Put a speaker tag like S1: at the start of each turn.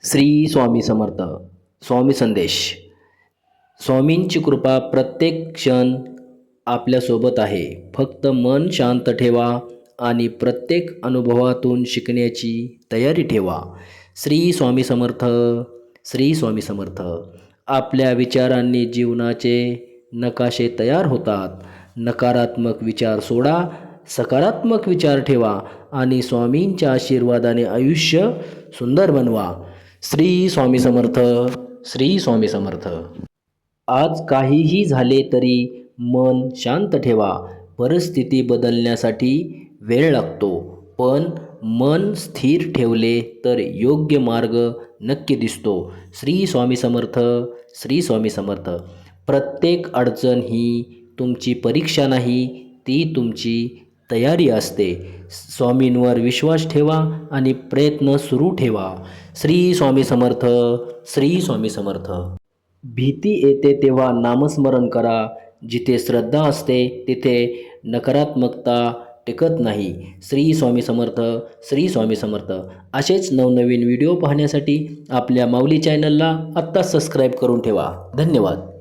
S1: श्री स्वामी समर्थ. स्वामी संदेश. स्वामींची कृपा प्रत्येक क्षण आपल्यासोबत आहे. फक्त मन शांत ठेवा आणि प्रत्येक अनुभवातून शिकण्याची तयारी ठेवा. श्री स्वामी समर्थ. श्री स्वामी समर्थ. आपल्या विचारांनी जीवनाचे नकाशे तयार होतात. नकारात्मक विचार सोडा, सकारात्मक विचार ठेवा आणि स्वामींच्या आशीर्वादाने आयुष्य सुंदर बनवा. श्री स्वामी समर्थ. श्री स्वामी समर्थ. आज काहीही झाले तरी मन शांत ठेवा. परिस्थिती बदलण्यासाठी वेळ लागतो, पण मन स्थिर ठेवले तर योग्य मार्ग नक्की दिसतो. श्री स्वामी समर्थ. श्री स्वामी समर्थ. प्रत्येक अडचण ही तुमची परीक्षा नाही, ती तुमची तयारी असते. स्वामींवर विश्वास ठेवा आणि प्रयत्न सुरू ठेवा. श्री स्वामी समर्थ. श्री स्वामी समर्थ. भीती येते तेव्हा नामस्मरण करा. जिथे श्रद्धा असते तिथे नकारात्मकता टिकत नाही. श्री स्वामी समर्थ. श्री स्वामी समर्थ. असेच नवनवीन व्हिडिओ पाहण्यासाठी आपल्या माऊली चॅनलला आत्ताच सबस्क्राईब करून ठेवा. धन्यवाद.